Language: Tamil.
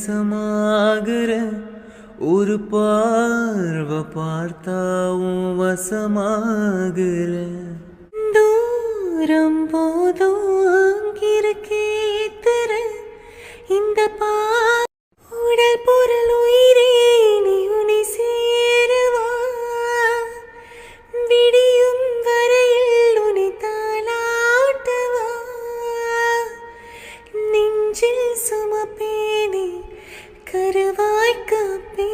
வசமாகிற ஒரு பார்வை பார்த்தாவும் வசமாகிற தூரம் போதும் இருக்கேத்திர இந்த உடல் பொருள் உயிரே நீ உனி சேருவா விடியும் வரையில் உனி தாளாட்டுவா நெஞ்சில் சுமப்பேனே கருவாய் காப்பே